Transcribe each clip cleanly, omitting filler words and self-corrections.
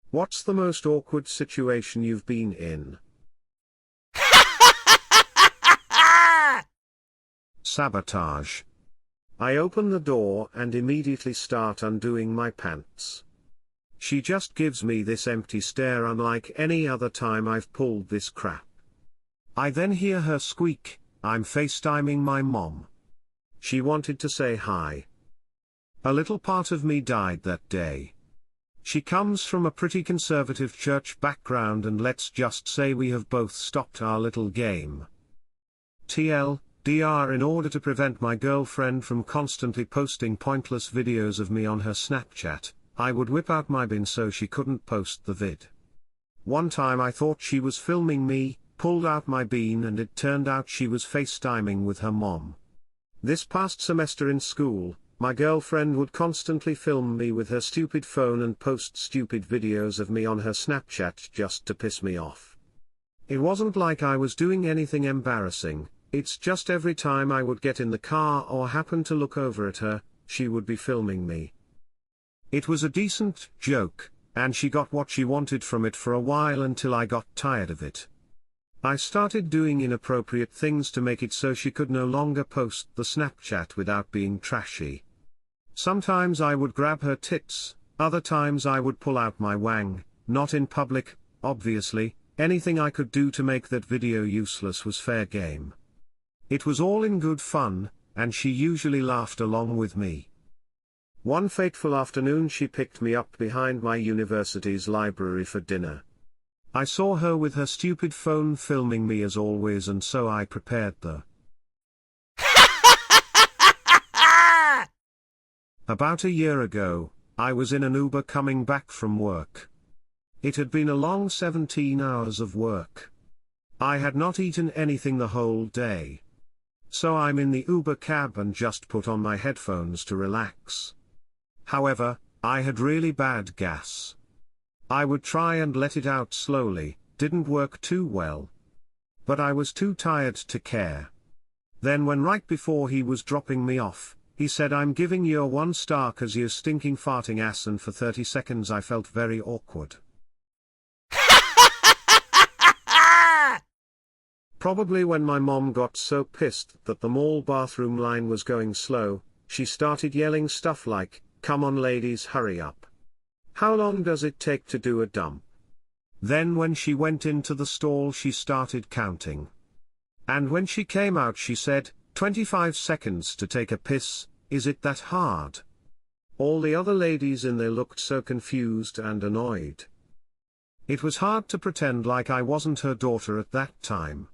What's the most awkward situation you've been in? Sabotage. I open the door and immediately start undoing my pants. She just gives me this empty stare unlike any other time I've pulled this crap. I then hear her squeak, "I'm FaceTiming my mom." She wanted to say hi. A little part of me died that day. She comes from a pretty conservative church background, and let's just say we have both stopped our little game. TLDR, in order to prevent my girlfriend from constantly posting pointless videos of me on her Snapchat, I would whip out my bin so she couldn't post the vid. One time I thought she was filming me, pulled out my bean, and it turned out she was FaceTiming with her mom. This past semester in school, my girlfriend would constantly film me with her stupid phone and post stupid videos of me on her Snapchat just to piss me off. It wasn't like I was doing anything embarrassing, it's just every time I would get in the car or happen to look over at her, she would be filming me. It was a decent joke, and she got what she wanted from it for a while until I got tired of it. I started doing inappropriate things to make it so she could no longer post the Snapchat without being trashy. Sometimes I would grab her tits, other times I would pull out my wang, not in public, obviously. Anything I could do to make that video useless was fair game. It was all in good fun, and she usually laughed along with me. One fateful afternoon she picked me up behind my university's library for dinner. I saw her with her stupid phone filming me as always, and so I prepared the About a year ago, I was in an Uber coming back from work. It had been a long 17 hours of work. I had not eaten anything the whole day. So I'm in the Uber cab and just put on my headphones to relax. However, I had really bad gas. I would try and let it out slowly, didn't work too well. But I was too tired to care. Then when right before he was dropping me off, he said, "I'm giving you a 1 star 'cause you're stinking farting ass," and for 30 seconds I felt very awkward. Probably when my mom got so pissed that the mall bathroom line was going slow, she started yelling stuff like, "Come on ladies, hurry up. How long does it take to do a dump?" Then when she went into the stall she started counting. And when she came out she said, 25 seconds to take a piss, is it that hard? All the other ladies in there looked so confused and annoyed. It was hard to pretend like I wasn't her daughter at that time.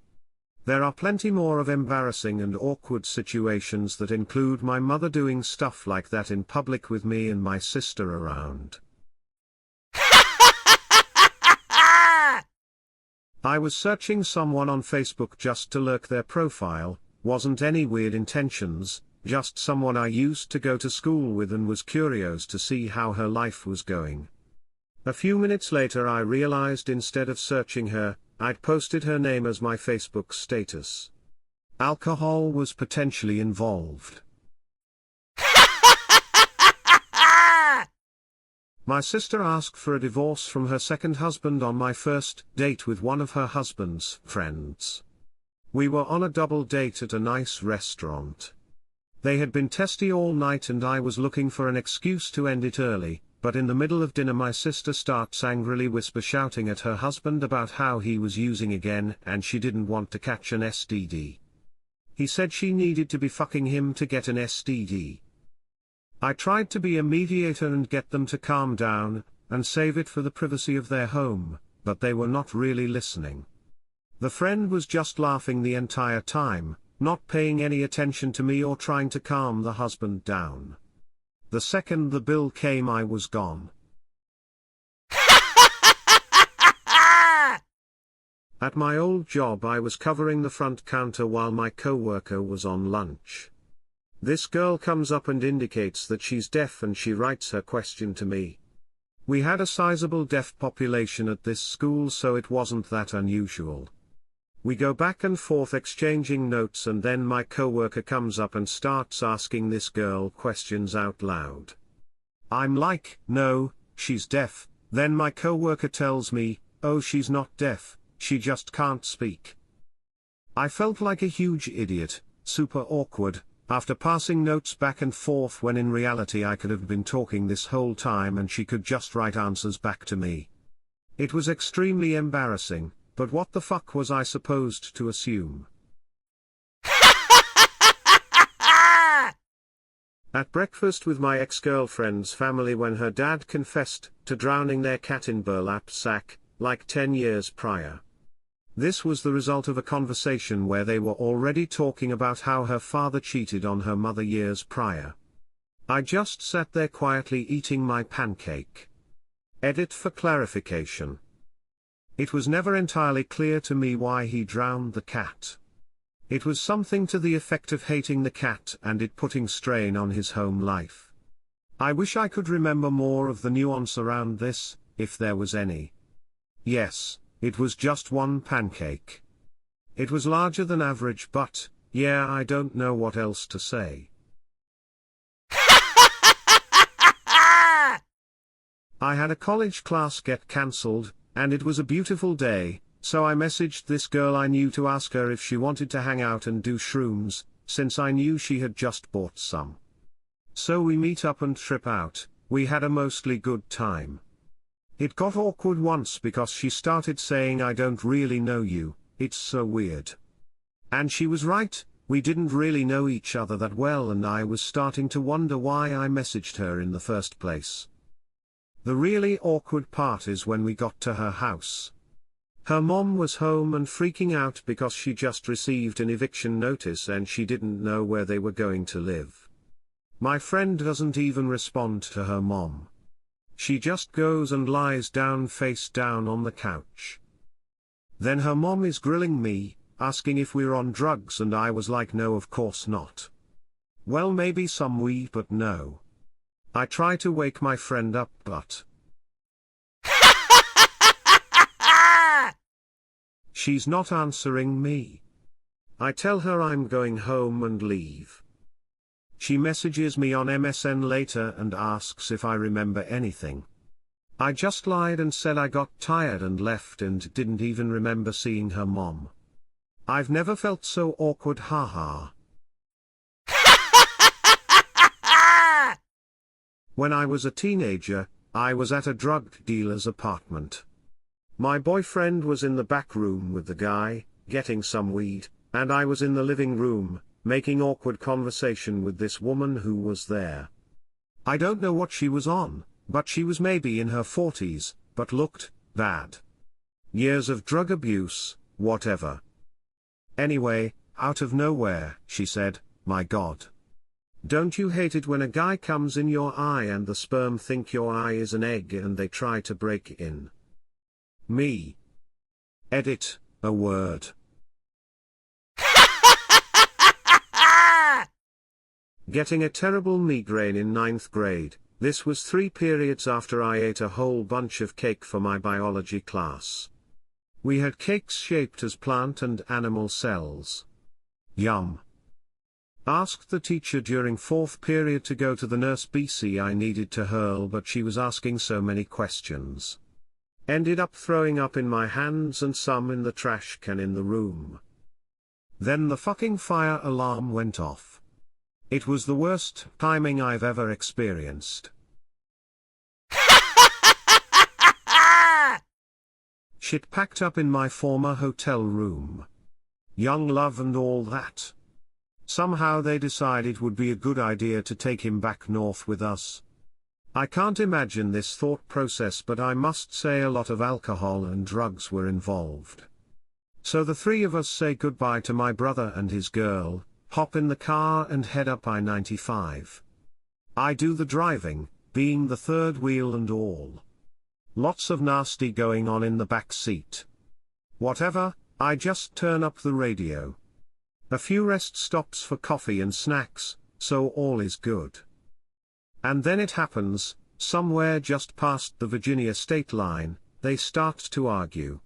There are plenty more of embarrassing and awkward situations that include my mother doing stuff like that in public with me and my sister around. I was searching someone on Facebook just to lurk their profile, wasn't any weird intentions, just someone I used to go to school with and was curious to see how her life was going. A few minutes later I realized instead of searching her, I'd posted her name as my Facebook status. Alcohol was potentially involved. My sister asked for a divorce from her second husband on my first date with one of her husband's friends. We were on a double date at a nice restaurant. They had been testy all night and I was looking for an excuse to end it early, but in the middle of dinner my sister starts angrily whisper shouting at her husband about how he was using again and she didn't want to catch an STD. He said she needed to be fucking him to get an STD. I tried to be a mediator and get them to calm down, and save it for the privacy of their home, but they were not really listening. The friend was just laughing the entire time, not paying any attention to me or trying to calm the husband down. The second the bill came I was gone. At my old job I was covering the front counter while my coworker was on lunch. This girl comes up and indicates that she's deaf and she writes her question to me. We had a sizable deaf population at this school so it wasn't that unusual. We go back and forth exchanging notes and then my coworker comes up and starts asking this girl questions out loud. I'm like, "No, she's deaf, Then my coworker tells me, oh, she's not deaf, she just can't speak. I felt like a huge idiot, super awkward, after passing notes back and forth when in reality I could have been talking this whole time and she could just write answers back to me. It was extremely embarrassing, but what the fuck was I supposed to assume? At breakfast with my ex-girlfriend's family when her dad confessed to drowning their cat in burlap sack, like 10 years prior. This was the result of a conversation where they were already talking about how her father cheated on her mother years prior. I just sat there quietly eating my pancake. Edit for clarification. It was never entirely clear to me why he drowned the cat. It was something to the effect of hating the cat and it putting strain on his home life. I wish I could remember more of the nuance around this, if there was any. Yes, it was just one pancake. It was larger than average, but, yeah, I don't know what else to say. I had a college class get cancelled, and it was a beautiful day, so I messaged this girl I knew to ask her if she wanted to hang out and do shrooms, since I knew she had just bought some. So we meet up and trip out. We had a mostly good time. It got awkward once because she started saying I don't really know you, it's so weird. And she was right, we didn't really know each other that well and I was starting to wonder why I messaged her in the first place. The really awkward part is when we got to her house. Her mom was home and freaking out because she just received an eviction notice and she didn't know where they were going to live. My friend doesn't even respond to her mom. She just goes and lies down face down on the couch. Then her mom is grilling me, asking if we're on drugs and I was like no, of course not. Well, maybe some weed, but no. I try to wake my friend up but she's not answering me. I tell her I'm going home and leave. She messages me on MSN later and asks if I remember anything. I just lied and said I got tired and left and didn't even remember seeing her mom. I've never felt so awkward, haha. When I was a teenager, I was at a drug dealer's apartment. My boyfriend was in the back room with the guy, getting some weed, and I was in the living room, making awkward conversation with this woman who was there. I don't know what she was on, but she was maybe in her 40s, but looked bad. Years of drug abuse, whatever. Anyway, out of nowhere, she said, "My God. Don't you hate it when a guy comes in your eye and the sperm think your eye is an egg and they try to break in?" Me. Edit, a word. Getting a terrible migraine in 9th grade, this was 3 periods after I ate a whole bunch of cake for my biology class. We had cakes shaped as plant and animal cells. Yum. Asked the teacher during 4th period to go to the nurse BC I needed to hurl, but she was asking so many questions. Ended up throwing up in my hands and some in the trash can in the room. Then the fucking fire alarm went off. It was the worst timing I've ever experienced. Shit packed up in my former hotel room. Young love and all that. Somehow they decided it would be a good idea to take him back north with us. I can't imagine this thought process, but I must say a lot of alcohol and drugs were involved. So the 3 of us say goodbye to my brother and his girl, hop in the car and head up I-95. I do the driving, being the third wheel and all. Lots of nasty going on in the back seat. Whatever, I just turn up the radio. A few rest stops for coffee and snacks, so all is good. And then it happens, somewhere just past the Virginia state line, they start to argue.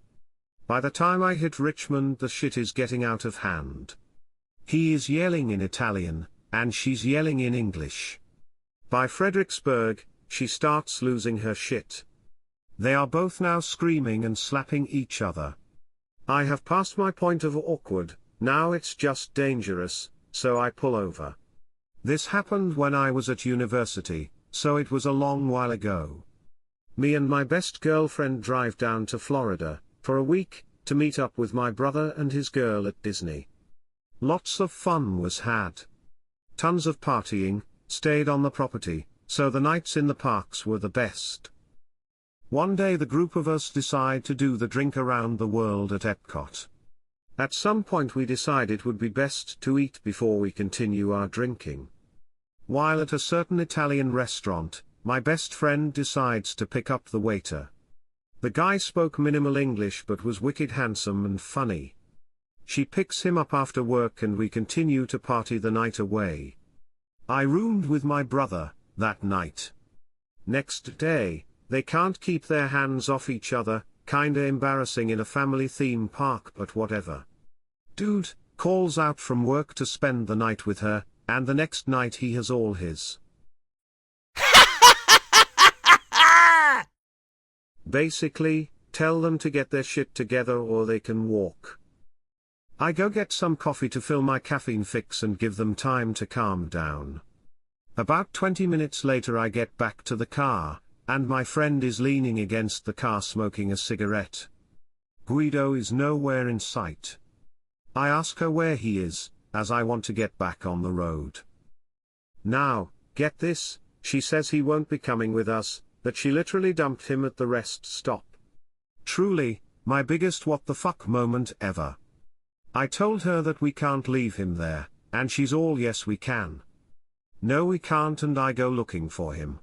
By the time I hit Richmond, the shit is getting out of hand. He is yelling in Italian, and she's yelling in English. By Fredericksburg, she starts losing her shit. They are both now screaming and slapping each other. I have passed my point of awkward, now it's just dangerous, so I pull over. This happened when I was at university, so it was a long while ago. Me and my best girlfriend drive down to Florida, for a week, to meet up with my brother and his girl at Disney. Lots of fun was had. Tons of partying, stayed on the property, so the nights in the parks were the best. One day the group of us decide to do the drink around the world at Epcot. At some point we decide it would be best to eat before we continue our drinking. While at a certain Italian restaurant, my best friend decides to pick up the waiter. The guy spoke minimal English but was wicked handsome and funny. She picks him up after work and we continue to party the night away. I roomed with my brother that night. Next day, they can't keep their hands off each other, kinda embarrassing in a family theme park but whatever. Dude calls out from work to spend the night with her, and the next night he has all his. Basically, tell them to get their shit together or they can walk. I go get some coffee to fill my caffeine fix and give them time to calm down. About 20 minutes later I get back to the car, and my friend is leaning against the car smoking a cigarette. Guido is nowhere in sight. I ask her where he is, as I want to get back on the road. Now, get this, she says he won't be coming with us, that she literally dumped him at the rest stop. Truly, my biggest what the fuck moment ever. I told her that we can't leave him there, and she's all yes we can. No we can't, and I go looking for him.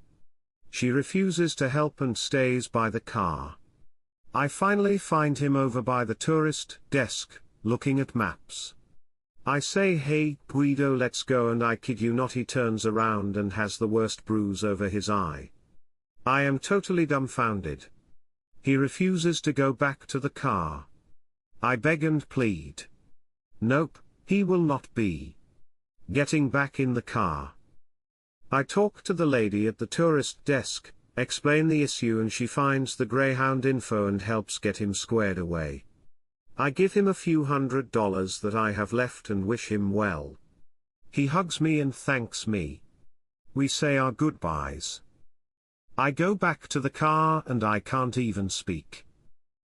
She refuses to help and stays by the car. I finally find him over by the tourist desk, looking at maps. I say hey Guido let's go, and I kid you not he turns around and has the worst bruise over his eye. I am totally dumbfounded. He refuses to go back to the car. I beg and plead. Nope, he will not be getting back in the car. I talk to the lady at the tourist desk, explain the issue, and she finds the Greyhound info and helps get him squared away. I give him a few $100 that I have left and wish him well. He hugs me and thanks me. We say our goodbyes. I go back to the car and I can't even speak.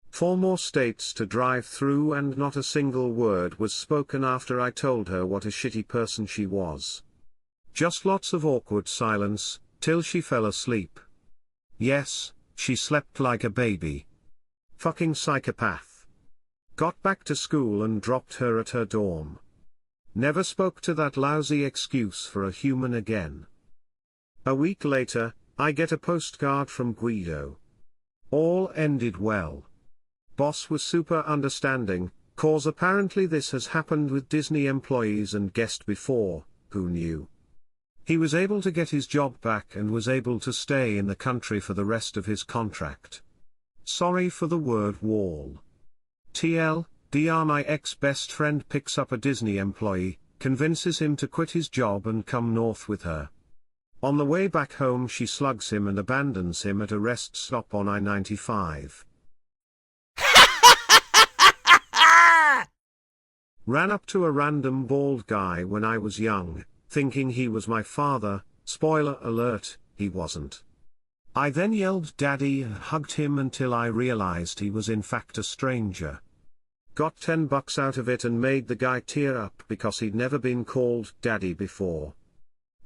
4 more states to drive through and not a single word was spoken after I told her what a shitty person she was. Just lots of awkward silence, till she fell asleep. Yes, she slept like a baby. Fucking psychopath. Got back to school and dropped her at her dorm. Never spoke to that lousy excuse for a human again. A week later, I get a postcard from Guido. All ended well. Boss was super understanding, cause apparently this has happened with Disney employees and guests before, who knew? He was able to get his job back and was able to stay in the country for the rest of his contract. Sorry for the word wall. TLDR, my ex-best friend picks up a Disney employee, convinces him to quit his job and come north with her. On the way back home she slugs him and abandons him at a rest stop on I-95. Ran up to a random bald guy when I was young, thinking he was my father. Spoiler alert, he wasn't. I then yelled daddy and hugged him until I realized he was in fact a stranger. Got $10 out of it and made the guy tear up because he'd never been called daddy before.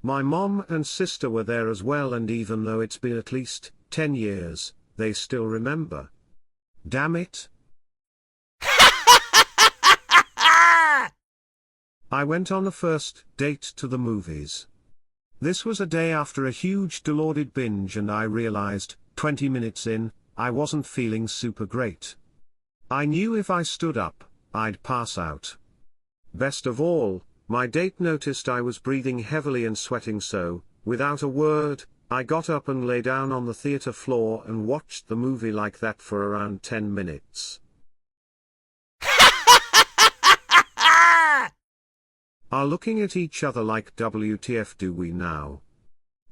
My mom and sister were there as well, and even though it's been at least 10 years, they still remember. Damn it. I went on the first date to the movies. This was a day after a huge dilaudid binge, and I realized, 20 minutes in, I wasn't feeling super great. I knew if I stood up, I'd pass out. Best of all, my date noticed I was breathing heavily and sweating, so, without a word, I got up and lay down on the theater floor and watched the movie like that for around 10 minutes. Are looking at each other like WTF do we now?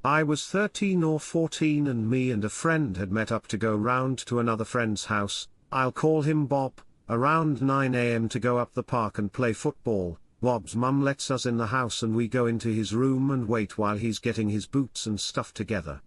I was 13 or 14 and me and a friend had met up to go round to another friend's house, I'll call him Bob, around 9 AM to go up the park and play football. Bob's mum lets us in the house and we go into his room and wait while he's getting his boots and stuff together.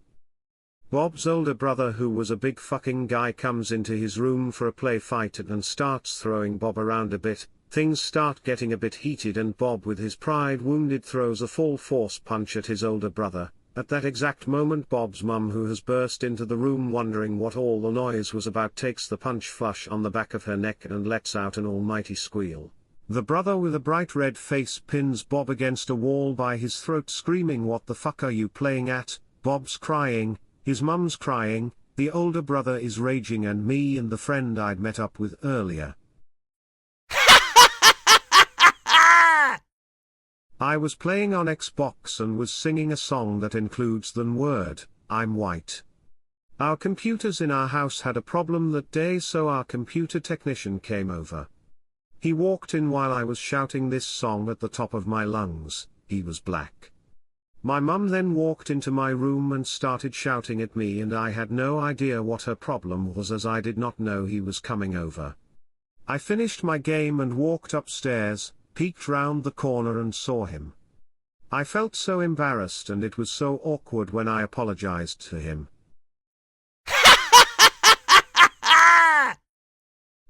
Bob's older brother, who was a big fucking guy, comes into his room for a play fight and starts throwing Bob around a bit. Things start getting a bit heated and Bob, with his pride wounded, throws a full force punch at his older brother. At that exact moment Bob's mum, who has burst into the room wondering what all the noise was about, takes the punch flush on the back of her neck and lets out an almighty squeal. The brother with a bright red face pins Bob against a wall by his throat, screaming, "What the fuck are you playing at?" Bob's crying, his mum's crying, the older brother is raging, and me and the friend I'd met up with earlier. I was playing on Xbox and was singing a song that includes the N-word, "I'm white." Our computers in our house had a problem that day, so our computer technician came over. He walked in while I was shouting this song at the top of my lungs. He was black. My mum then walked into my room and started shouting at me, and I had no idea what her problem was, as I did not know he was coming over. I finished my game and walked upstairs, peeked round the corner and saw him. I felt so embarrassed, and it was so awkward when I apologized to him.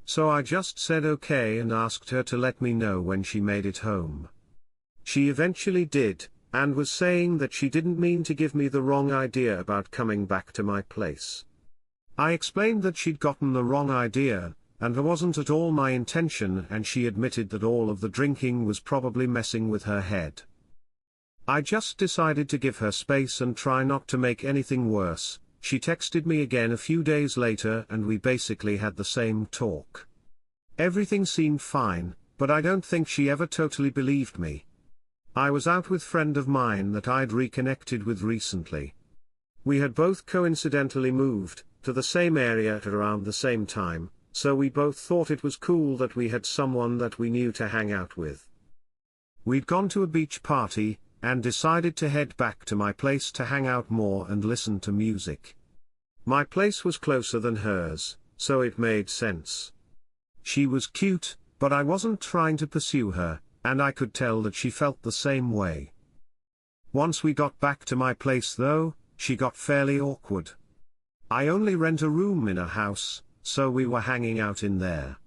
So I just said okay and asked her to let me know when she made it home. She eventually did, and was saying that she didn't mean to give me the wrong idea about coming back to my place. I explained that she'd gotten the wrong idea, and it wasn't at all my intention, and she admitted that all of the drinking was probably messing with her head. I just decided to give her space and try not to make anything worse. She texted me again a few days later and we basically had the same talk. Everything seemed fine, but I don't think she ever totally believed me. I was out with a friend of mine that I'd reconnected with recently. We had both coincidentally moved to the same area at around the same time, so we both thought it was cool that we had someone that we knew to hang out with. We'd gone to a beach party, and decided to head back to my place to hang out more and listen to music. My place was closer than hers, so it made sense. She was cute, but I wasn't trying to pursue her, and I could tell that she felt the same way. Once we got back to my place though, she got fairly awkward. I only rent a room in a house, so we were hanging out in there.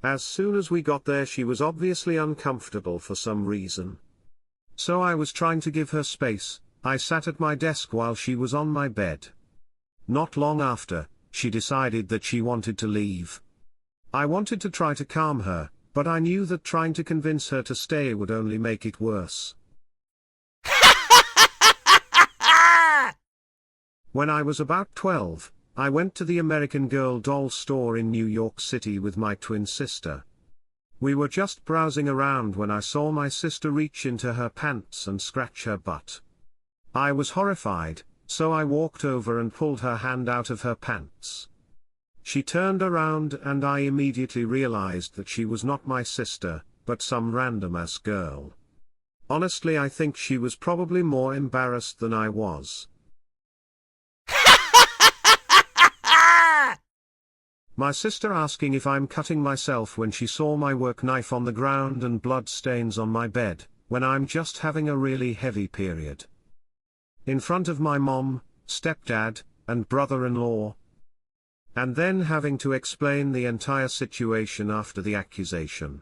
As soon as we got there, she was obviously uncomfortable for some reason. So I was trying to give her space. I sat at my desk while she was on my bed. Not long after, she decided that she wanted to leave. I wanted to try to calm her, but I knew that trying to convince her to stay would only make it worse. When I was about 12, I went to the American Girl doll store in New York City with my twin sister. We were just browsing around when I saw my sister reach into her pants and scratch her butt. I was horrified, so I walked over and pulled her hand out of her pants. She turned around and I immediately realized that she was not my sister, but some random-ass girl. Honestly, I think she was probably more embarrassed than I was. My sister asking if I'm cutting myself when she saw my work knife on the ground and blood stains on my bed, when I'm just having a really heavy period. In front of my mom, stepdad, and brother-in-law. And then having to explain the entire situation after the accusation.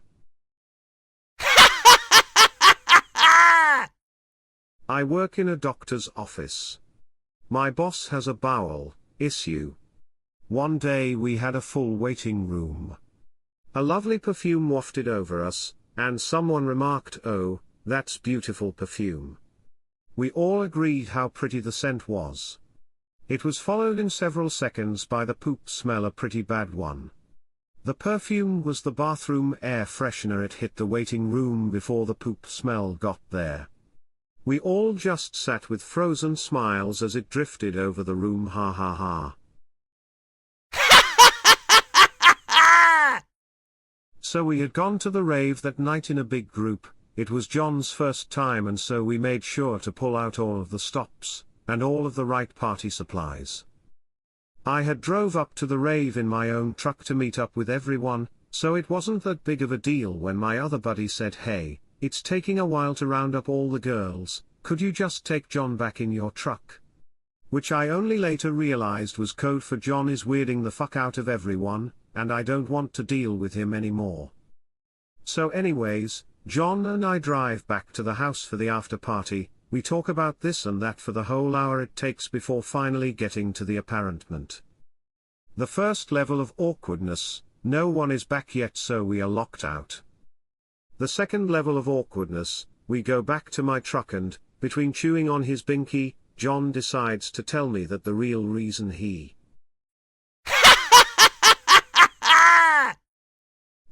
I work in a doctor's office. My boss has a bowel issue. One day we had a full waiting room. A lovely perfume wafted over us, and someone remarked, "Oh, that's beautiful perfume." We all agreed how pretty the scent was. It was followed in several seconds by the poop smell, a pretty bad one. The perfume was the bathroom air freshener. It hit the waiting room before the poop smell got there. We all just sat with frozen smiles as it drifted over the room. Ha ha ha. So we had gone to the rave that night in a big group. It was John's first time, and so we made sure to pull out all of the stops. and all of the right party supplies. I had drove up to the rave in my own truck to meet up with everyone, so it wasn't that big of a deal when my other buddy said, "Hey, it's taking a while to round up all the girls, could you just take John back in your truck?" Which I only later realized was code for John is weirding the fuck out of everyone, and I don't want to deal with him anymore. So anyways, John and I drive back to the house for the after party. We talk about this and that for the whole hour it takes before finally getting to the apparentment. The first level of awkwardness, no one is back yet so we are locked out. The second level of awkwardness, we go back to my truck and, between chewing on his binky, John decides to tell me that the real reason he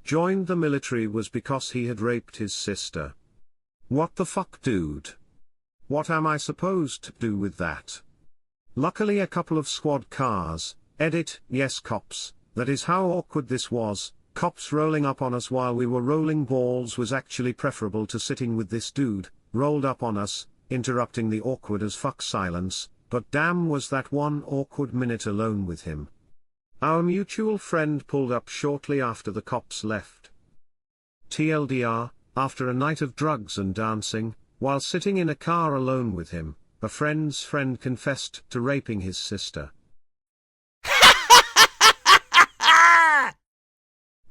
joined the military was because he had raped his sister. What the fuck, dude? What am I supposed to do with that? Luckily a couple of squad cars, edit, yes cops, that is how awkward this was. Cops rolling up on us while we were rolling balls was actually preferable to sitting with this dude, rolled up on us, interrupting the awkward as fuck silence, but damn was that one awkward minute alone with him. Our mutual friend pulled up shortly after the cops left. TLDR, after a night of drugs and dancing, while sitting in a car alone with him, a friend's friend confessed to raping his sister.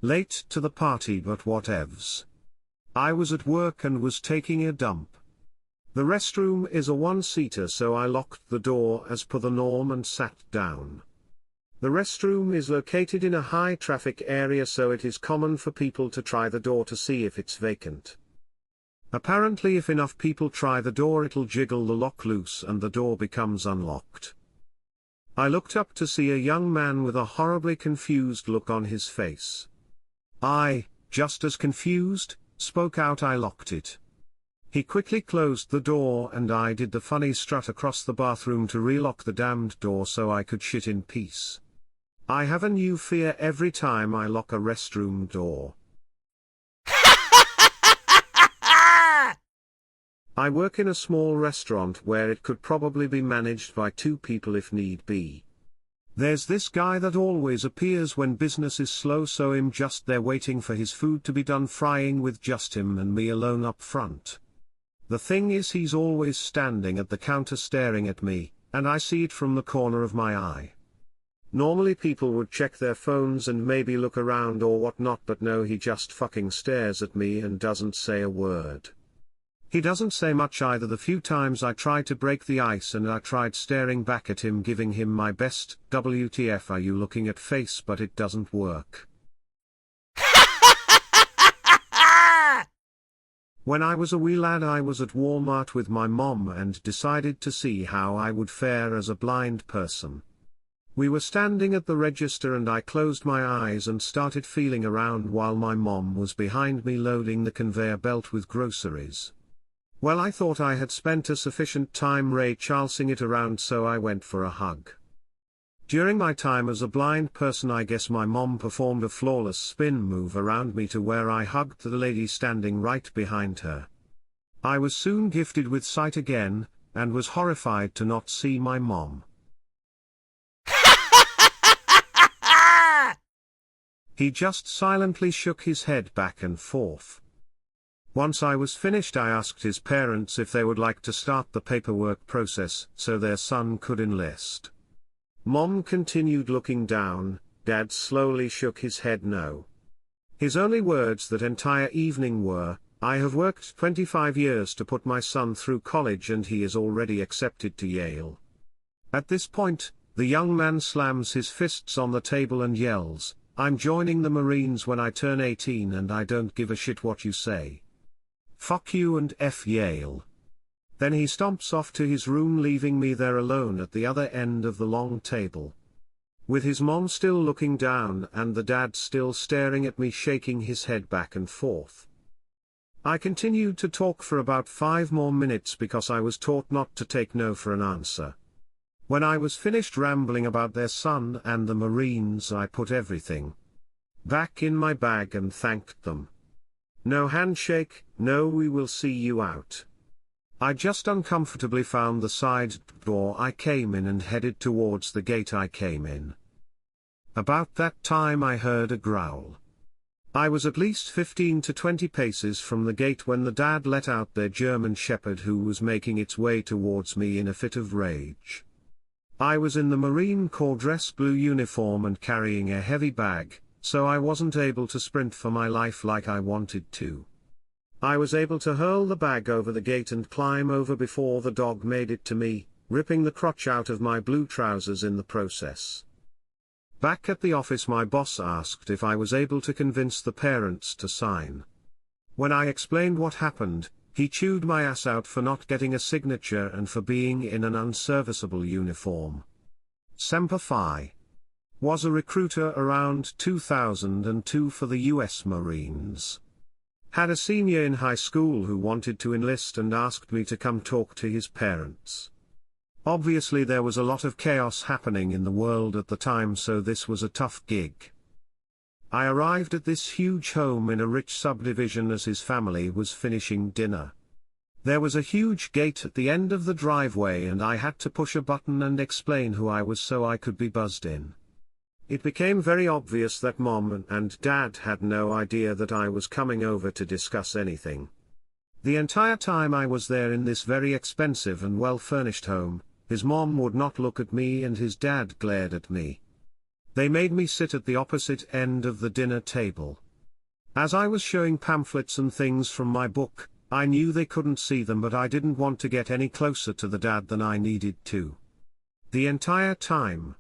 Late to the party but whatevs. I was at work and was taking a dump. The restroom is a one-seater so I locked the door as per the norm and sat down. The restroom is located in a high-traffic area so it is common for people to try the door to see if it's vacant. Apparently if enough people try the door it'll jiggle the lock loose and the door becomes unlocked. I looked up to see a young man with a horribly confused look on his face. I, just as confused, spoke out. I locked it. He quickly closed the door and I did the funny strut across the bathroom to relock the damned door so I could shit in peace. I have a new fear every time I lock a restroom door. I work in a small restaurant where it could probably be managed by 2 people if need be. There's this guy that always appears when business is slow so I'm just there waiting for his food to be done frying with just him and me alone up front. The thing is he's always standing at the counter staring at me, and I see it from the corner of my eye. Normally people would check their phones and maybe look around or whatnot but no he just fucking stares at me and doesn't say a word. He doesn't say much either. The few times I tried to break the ice and I tried staring back at him giving him my best "WTF are you looking at" face but it doesn't work. When I was a wee lad I was at Walmart with my mom and decided to see how I would fare as a blind person. We were standing at the register and I closed my eyes and started feeling around while my mom was behind me loading the conveyor belt with groceries. Well, I thought I had spent a sufficient time Ray Charlesing it around so I went for a hug. During my time as a blind person I guess my mom performed a flawless spin move around me to where I hugged the lady standing right behind her. I was soon gifted with sight again, and was horrified to not see my mom. He just silently shook his head back and forth. Once I was finished I asked his parents if they would like to start the paperwork process so their son could enlist. Mom continued looking down, Dad slowly shook his head no. His only words that entire evening were, "I have worked 25 years to put my son through college and he is already accepted to Yale." At this point, the young man slams his fists on the table and yells, "I'm joining the Marines when I turn 18 and I don't give a shit what you say. Fuck you and F Yale." Then he stomps off to his room leaving me there alone at the other end of the long table. With his mom still looking down and the dad still staring at me shaking his head back and forth. I continued to talk for about 5 more minutes because I was taught not to take no for an answer. When I was finished rambling about their son and the Marines I put everything back in my bag and thanked them. No handshake, no "we will see you out." I just uncomfortably found the side door I came in and headed towards the gate I came in. About that time I heard a growl. I was at least 15 to 20 paces from the gate when the dad let out their German Shepherd, who was making its way towards me in a fit of rage. I was in the Marine Corps dress blue uniform and carrying a heavy bag, so I wasn't able to sprint for my life like I wanted to. I was able to hurl the bag over the gate and climb over before the dog made it to me, ripping the crotch out of my blue trousers in the process. Back at the office, my boss asked if I was able to convince the parents to sign. When I explained what happened, he chewed my ass out for not getting a signature and for being in an unserviceable uniform. Semper Fi. Was a recruiter around 2002 for the US Marines. Had a senior in high school who wanted to enlist and asked me to come talk to his parents. Obviously there was a lot of chaos happening in the world at the time, so this was a tough gig. I arrived at this huge home in a rich subdivision as his family was finishing dinner. There was a huge gate at the end of the driveway and I had to push a button and explain who I was so I could be buzzed in. It became very obvious that Mom and Dad had no idea that I was coming over to discuss anything. The entire time I was there in this very expensive and well-furnished home, his mom would not look at me and his dad glared at me. They made me sit at the opposite end of the dinner table. As I was showing pamphlets and things from my book, I knew they couldn't see them, but I didn't want to get any closer to the dad than I needed to. The entire time.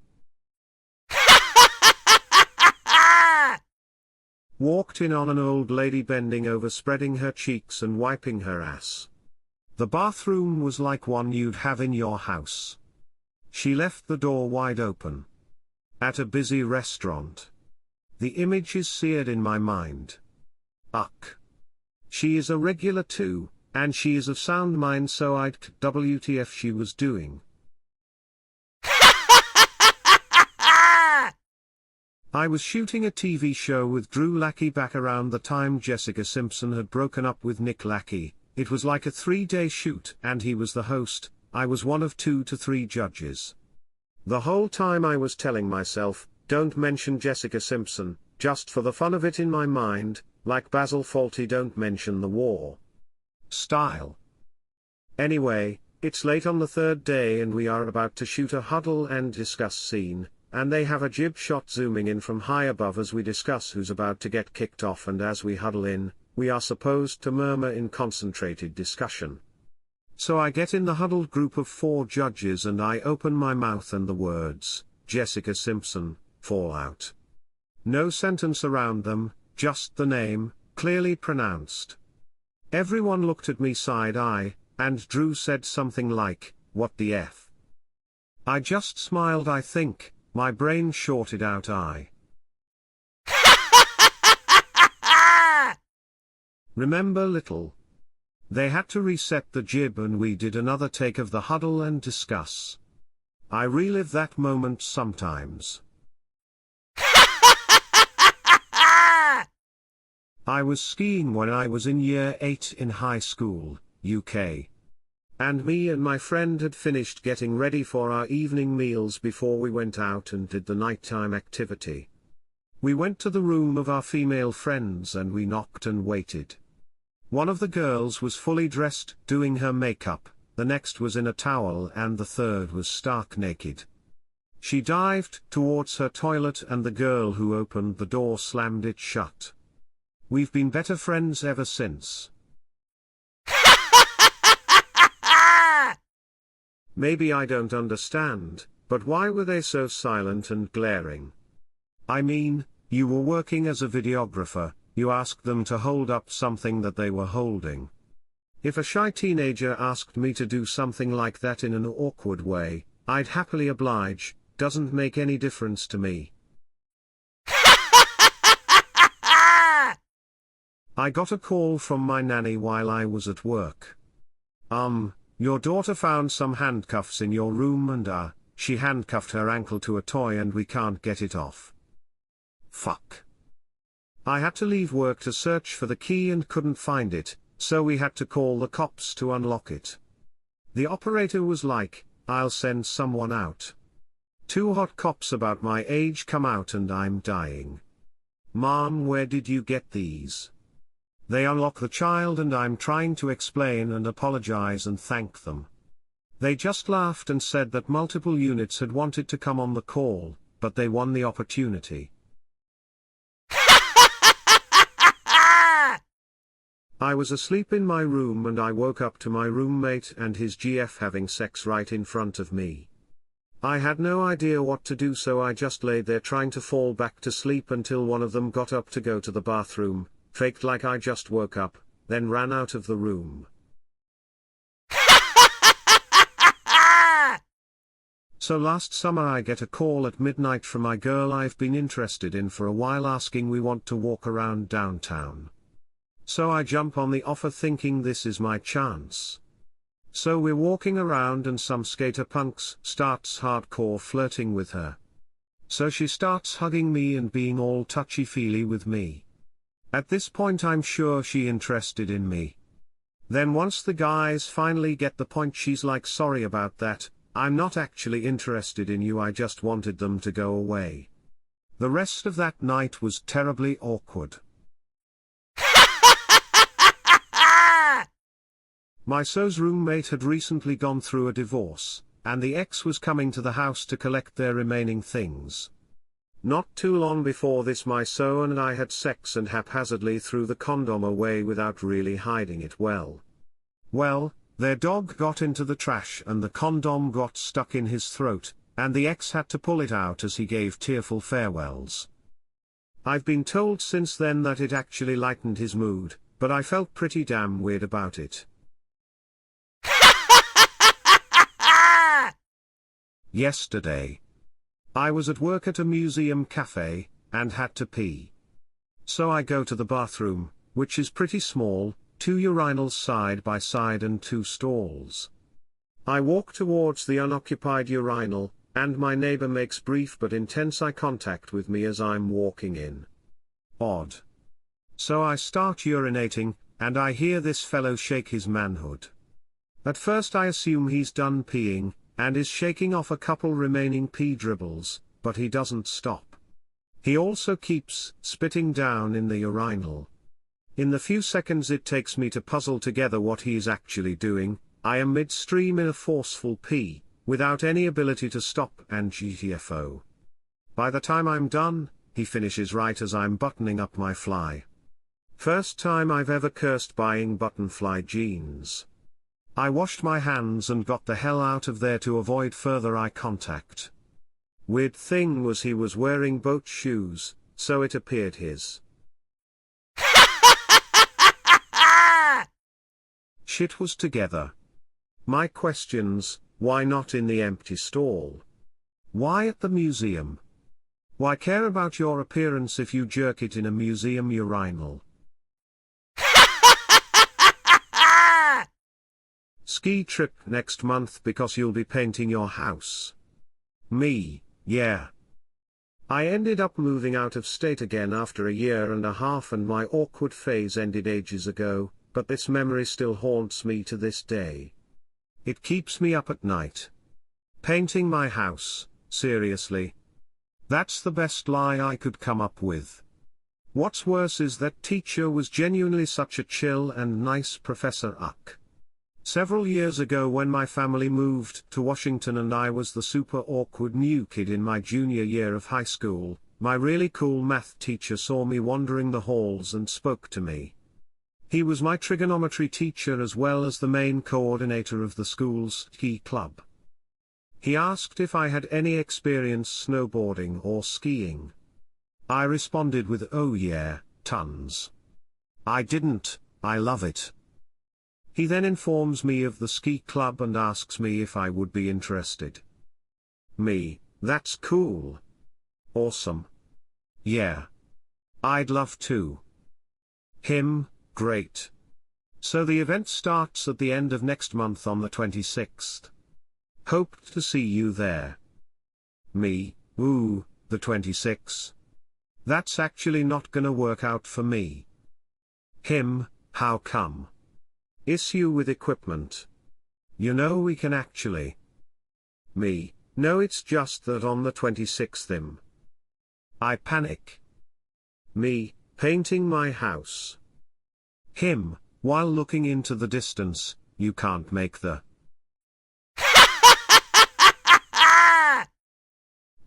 Walked in on an old lady bending over, spreading her cheeks and wiping her ass. The bathroom was like one you'd have in your house. She left the door wide open. At a busy restaurant. The image is seared in my mind. Uck. She is a regular too, and she is of sound mind, so I'd WTF she was doing. I was shooting a TV show with Drew Lackey back around the time Jessica Simpson had broken up with Nick Lackey. It was like a 3-day shoot and he was the host. I was one of 2 to 3 judges. The whole time I was telling myself, don't mention Jessica Simpson, just for the fun of it in my mind, like Basil Fawlty don't mention the war. Style. Anyway, it's late on the 3rd day and we are about to shoot a huddle and discuss scene, and they have a jib shot zooming in from high above as we discuss who's about to get kicked off, and as we huddle in, we are supposed to murmur in concentrated discussion. So I get in the huddled group of 4 judges and I open my mouth and the words, Jessica Simpson, fall out. No sentence around them, just the name, clearly pronounced. Everyone looked at me side-eye, and Drew said something like, what the F? I just smiled. I think my brain shorted out. I remember little. They had to reset the jib and we did another take of the huddle and discuss. I relive that moment sometimes. I was skiing when I was in year 8 in high school, UK. And me and my friend had finished getting ready for our evening meals before we went out and did the nighttime activity. We went to the room of our female friends and we knocked and waited. One of the girls was fully dressed, doing her makeup, the next was in a towel and the third was stark naked. She dived towards her toilet and the girl who opened the door slammed it shut. We've been better friends ever since. Maybe I don't understand, but why were they so silent and glaring? I mean, you were working as a videographer, you asked them to hold up something that they were holding. If a shy teenager asked me to do something like that in an awkward way, I'd happily oblige, doesn't make any difference to me. I got a call from my nanny while I was at work. Your daughter found some handcuffs in your room and she handcuffed her ankle to a toy and we can't get it off. Fuck. I had to leave work to search for the key and couldn't find it, so we had to call the cops to unlock it. The operator was like, "I'll send someone out. Two hot cops about my age come out and I'm dying. Mom, where did you get these?" They unlock the child and I'm trying to explain and apologize and thank them. They just laughed and said that multiple units had wanted to come on the call, but they won the opportunity. I was asleep in my room and I woke up to my roommate and his GF having sex right in front of me. I had no idea what to do, so I just laid there trying to fall back to sleep until one of them got up to go to the bathroom, faked like I just woke up, then ran out of the room. So last summer I get a call at midnight from my girl I've been interested in for a while asking we want to walk around downtown. So I jump on the offer thinking this is my chance. So we're walking around and some skater punks starts hardcore flirting with her. So she starts hugging me and being all touchy-feely with me. At this point I'm sure she interested in me. Then once the guys finally get the point, she's like, "Sorry about that, I'm not actually interested in you, I just wanted them to go away." The rest of that night was terribly awkward. My so's roommate had recently gone through a divorce, and the ex was coming to the house to collect their remaining things. Not too long before this, my so and I had sex and haphazardly threw the condom away without really hiding it well. Well, their dog got into the trash and the condom got stuck in his throat, and the ex had to pull it out as he gave tearful farewells. I've been told since then that it actually lightened his mood, but I felt pretty damn weird about it. Yesterday, I was at work at a museum cafe, and had to pee. So I go to the bathroom, which is pretty small, 2 urinals side by side and 2 stalls. I walk towards the unoccupied urinal, and my neighbor makes brief but intense eye contact with me as I'm walking in. Odd. So I start urinating, and I hear this fellow shake his manhood. At first I assume he's done peeing, and is shaking off a couple remaining pee dribbles, but he doesn't stop. He also keeps spitting down in the urinal. In the few seconds it takes me to puzzle together what he's actually doing, I am midstream in a forceful pee, without any ability to stop and GTFO. By the time I'm done, he finishes right as I'm buttoning up my fly. First time I've ever cursed buying button fly jeans. I washed my hands and got the hell out of there to avoid further eye contact. Weird thing was he was wearing boat shoes, so it appeared his shit was together. My questions: why not in the empty stall? Why at the museum? Why care about your appearance if you jerk it in a museum urinal? Ski trip next month because you'll be painting your house. Me, yeah. I ended up moving out of state again after a year and a half, and my awkward phase ended ages ago, but this memory still haunts me to this day. It keeps me up at night. Painting my house, seriously? That's the best lie I could come up with. What's worse is that teacher was genuinely such a chill and nice Professor Uck. Several years ago when my family moved to Washington and I was the super awkward new kid in my junior year of high school, my really cool math teacher saw me wandering the halls and spoke to me. He was my trigonometry teacher as well as the main coordinator of the school's ski club. He asked if I had any experience snowboarding or skiing. I responded with, "Oh yeah, tons." I didn't, I love it. He then informs me of the ski club and asks me if I would be interested. Me, that's cool. Awesome. Yeah. I'd love to. Him, great. So the event starts at the end of next month on the 26th. Hope to see you there. Me, ooh, the 26th. That's actually not gonna work out for me. Him, how come? Issue with equipment. You know we can actually. Me, no, it's just that on the 26th I panic. Me, painting my house. Him, while looking into the distance, you can't make the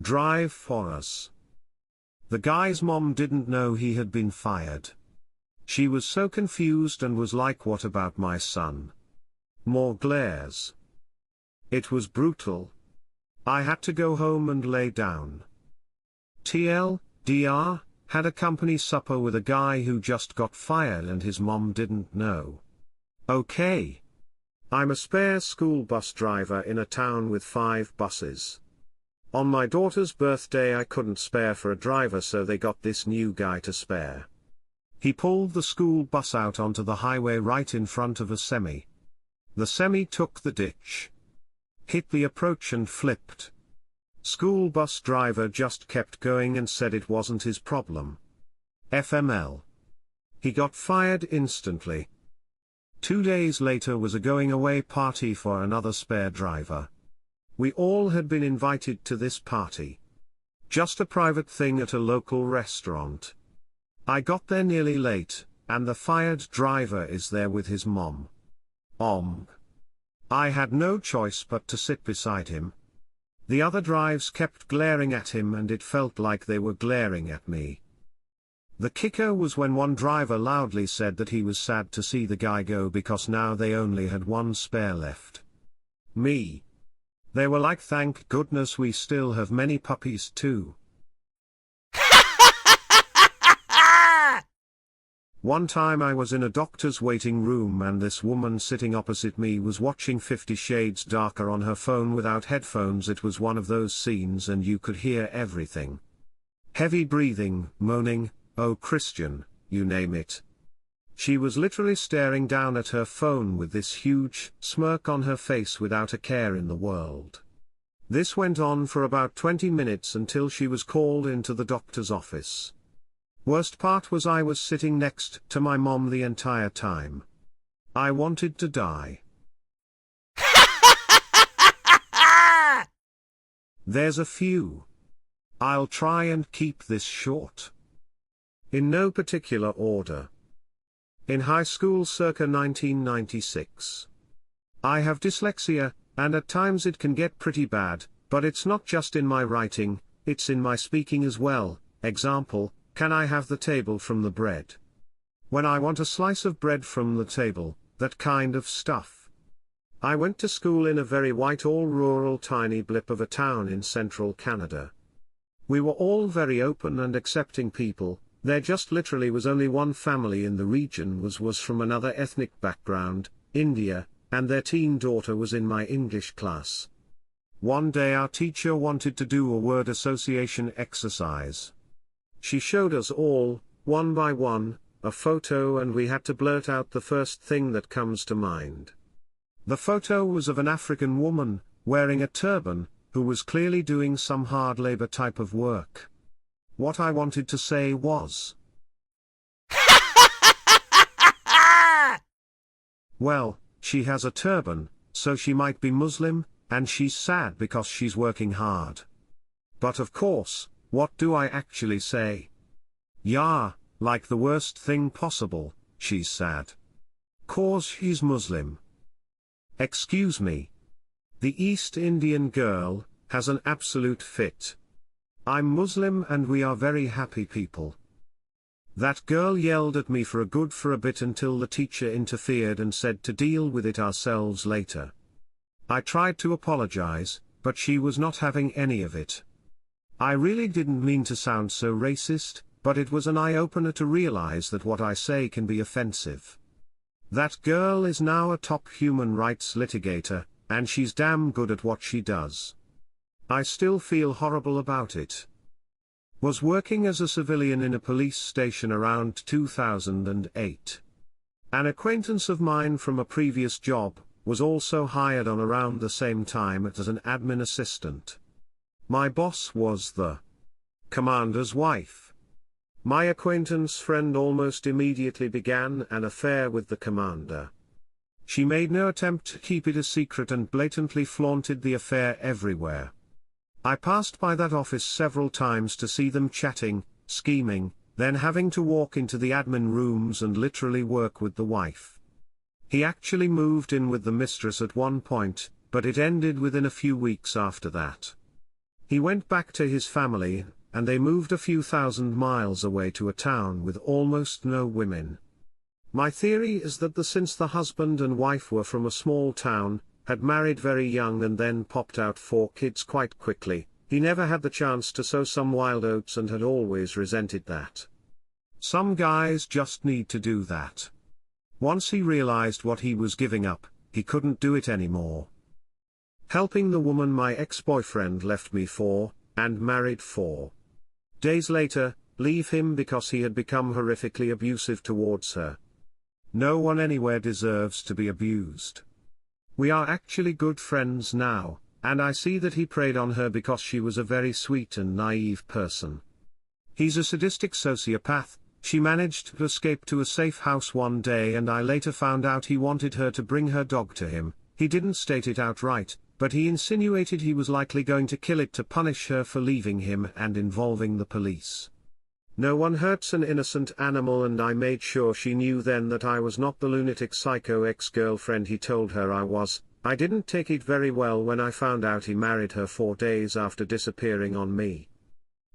drive for us. The guy's mom didn't know he had been fired. She was so confused and was like, "What about my son?" More glares. It was brutal. I had to go home and lay down. TLDR, had a company supper with a guy who just got fired and his mom didn't know. Okay. I'm a spare school bus driver in a town with 5 buses. On my daughter's birthday I couldn't spare for a driver, so they got this new guy to spare. He pulled the school bus out onto the highway right in front of a semi. The semi took the ditch, hit the approach and flipped. School bus driver just kept going and said it wasn't his problem. FML. He got fired instantly. 2 days later was a going away party for another spare driver. We all had been invited to this party. Just a private thing at a local restaurant. I got there nearly late, and the fired driver is there with his mom. I had no choice but to sit beside him. The other drives kept glaring at him and it felt like they were glaring at me. The kicker was when one driver loudly said that he was sad to see the guy go because now they only had one spare left. Me. They were like, "Thank goodness we still have many puppies too." One time I was in a doctor's waiting room and this woman sitting opposite me was watching 50 Shades Darker on her phone without headphones. It was one of those scenes and you could hear everything. Heavy breathing, moaning, "Oh Christian," you name it. She was literally staring down at her phone with this huge smirk on her face without a care in the world. This went on for about 20 minutes until she was called into the doctor's office. Worst part was I was sitting next to my mom the entire time. I wanted to die. There's a few. I'll try and keep this short. In no particular order. In high school circa 1996. I have dyslexia, and at times it can get pretty bad, but it's not just in my writing, it's in my speaking as well. Example, "Can I have the table from the bread?" When I want a slice of bread from the table, that kind of stuff. I went to school in a very white all rural tiny blip of a town in central Canada. We were all very open and accepting people. There just literally was only one family in the region was from another ethnic background, India, and their teen daughter was in my English class. One day our teacher wanted to do a word association exercise. She showed us all, one by one, a photo and we had to blurt out the first thing that comes to mind. The photo was of an African woman, wearing a turban, who was clearly doing some hard labor type of work. What I wanted to say was, "Well, she has a turban, so she might be Muslim, and she's sad because she's working hard." But of course, what do I actually say? "Yeah, like the worst thing possible, she's sad. 'Cause she's Muslim." Excuse me. The East Indian girl has an absolute fit. I'm Muslim and we are very happy people. That girl yelled at me for a bit until the teacher interfered and said to deal with it ourselves later. I tried to apologize, but she was not having any of it. I really didn't mean to sound so racist, but it was an eye-opener to realize that what I say can be offensive. That girl is now a top human rights litigator, and she's damn good at what she does. I still feel horrible about it. Was working as a civilian in a police station around 2008. An acquaintance of mine from a previous job was also hired on around the same time as an admin assistant. My boss was the commander's wife. My acquaintance friend almost immediately began an affair with the commander. She made no attempt to keep it a secret and blatantly flaunted the affair everywhere. I passed by that office several times to see them chatting, scheming, then having to walk into the admin rooms and literally work with the wife. He actually moved in with the mistress at one point, but it ended within a few weeks after that. He went back to his family, and they moved a few thousand miles away to a town with almost no women. My theory is that since the husband and wife were from a small town, had married very young and then popped out 4 kids quite quickly, he never had the chance to sow some wild oats and had always resented that. Some guys just need to do that. Once he realized what he was giving up, he couldn't do it anymore. Helping the woman my ex-boyfriend left me for, and married 4 days later, leave him because he had become horrifically abusive towards her. No one anywhere deserves to be abused. We are actually good friends now, and I see that he preyed on her because she was a very sweet and naive person. He's a sadistic sociopath. She managed to escape to a safe house one day and I later found out he wanted her to bring her dog to him. He didn't state it outright, but he insinuated he was likely going to kill it to punish her for leaving him and involving the police. No one hurts an innocent animal and I made sure she knew then that I was not the lunatic psycho ex-girlfriend he told her I was. I didn't take it very well when I found out he married her 4 days after disappearing on me.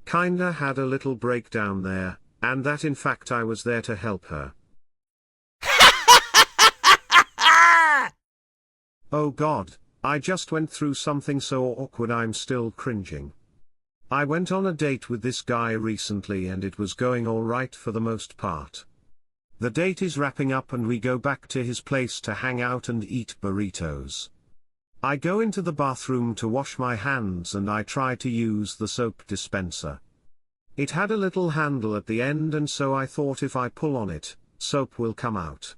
Kinda had a little breakdown there, and that in fact I was there to help her. Oh God, I just went through something so awkward I'm still cringing. I went on a date with this guy recently and it was going alright for the most part. The date is wrapping up and we go back to his place to hang out and eat burritos. I go into the bathroom to wash my hands and I try to use the soap dispenser. It had a little handle at the end and so I thought if I pull on it, soap will come out.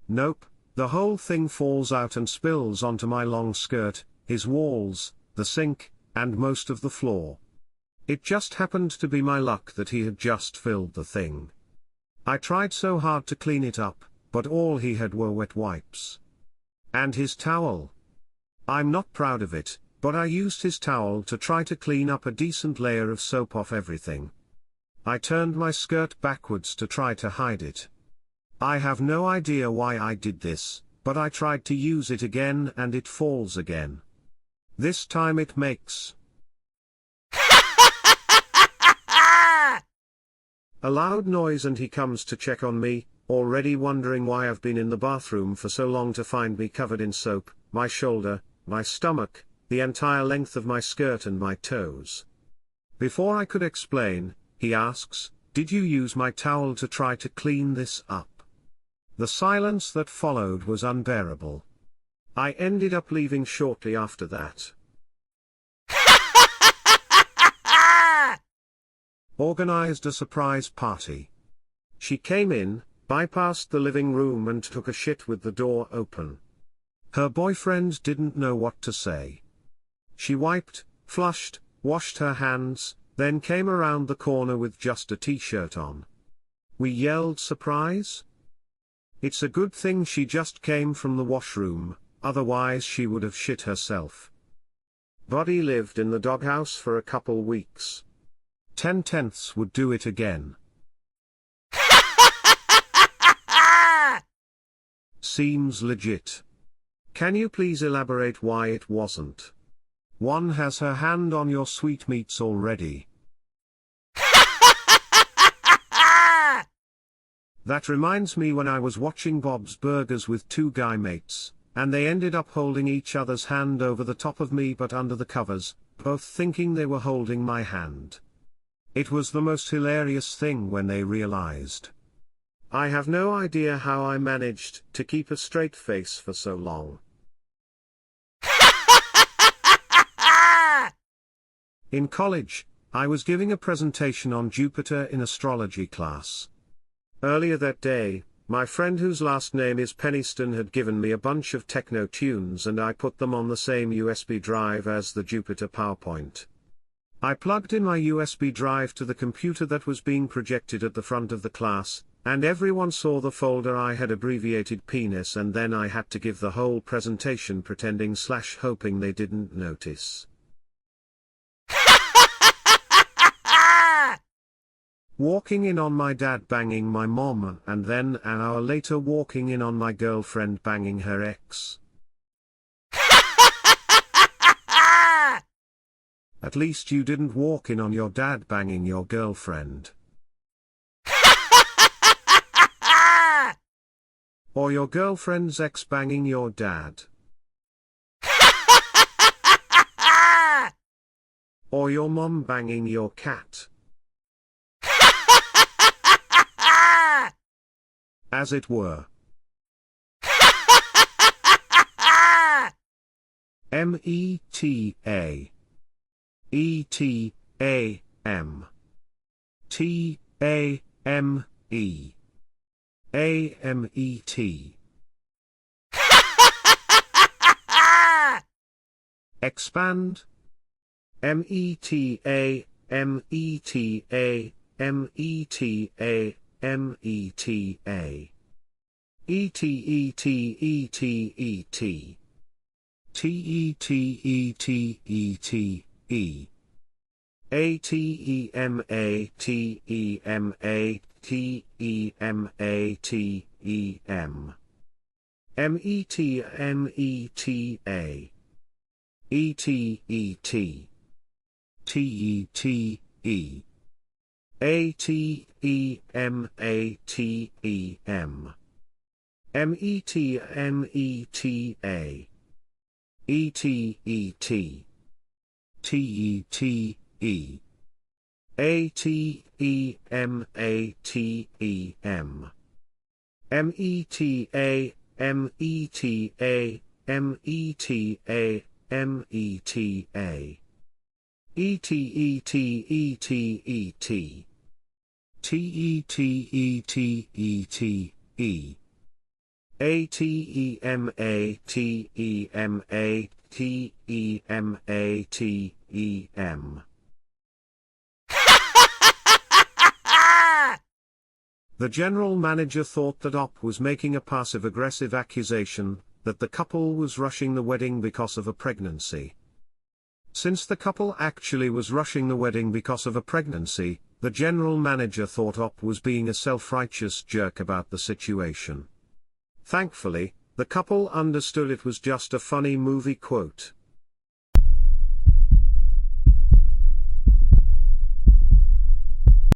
Nope, the whole thing falls out and spills onto my long skirt, his walls, the sink, and most of the floor. It just happened to be my luck that he had just filled the thing. I tried so hard to clean it up, but all he had were wet wipes. And his towel. I'm not proud of it, but I used his towel to try to clean up a decent layer of soap off everything. I turned my skirt backwards to try to hide it. I have no idea why I did this, but I tried to use it again and it falls again. This time it makes a loud noise and he comes to check on me, already wondering why I've been in the bathroom for so long to find me covered in soap, my shoulder, my stomach, the entire length of my skirt and my toes. Before I could explain, he asks, "Did you use my towel to try to clean this up?" The silence that followed was unbearable. I ended up leaving shortly after that. Organized a surprise party. She came in, bypassed the living room and took a shit with the door open. Her boyfriend didn't know what to say. She wiped, flushed, washed her hands, then came around the corner with just a t-shirt on. We yelled surprise. It's a good thing she just came from the washroom, otherwise she would have shit herself. Body lived in the doghouse for a couple weeks. 10/10 would do it again. Seems legit. Can you please elaborate why it wasn't? One has her hand on your sweetmeats already. That reminds me when I was watching Bob's Burgers with 2 guy mates, and they ended up holding each other's hand over the top of me but under the covers, both thinking they were holding my hand. It was the most hilarious thing when they realized. I have no idea how I managed to keep a straight face for so long. In college, I was giving a presentation on Jupiter in astrology class. Earlier that day, my friend whose last name is Peniston had given me a bunch of techno tunes and I put them on the same USB drive as the Jupiter PowerPoint. I plugged in my USB drive to the computer that was being projected at the front of the class, And everyone saw the folder I had abbreviated penis, and then I had to give the whole presentation pretending / hoping they didn't notice. Walking in on my dad banging my mom, and then an hour later walking in on my girlfriend banging her ex. At least you didn't walk in on your dad banging your girlfriend. Or your girlfriend's ex banging your dad. Or your mom banging your cat. As it were. META. ETAM. TAME. AMET. Expand. META, META, META, META. ETETETET. TETETETE. ATEMA, TEMA, TEMA, TEM. MET, META. ETET. TETE. ATEMATEM. METMETA. ETET. TETE. ATEMATEM. META, META, META, META. ETETETET. TETETETE. ATEMA, TEMA, TEMATEM. The general manager thought that Op was making a passive-aggressive accusation, that the couple was rushing the wedding because of a pregnancy. Since the couple actually was rushing the wedding because of a pregnancy, the general manager thought Op was being a self-righteous jerk about the situation. Thankfully, the couple understood it was just a funny movie quote.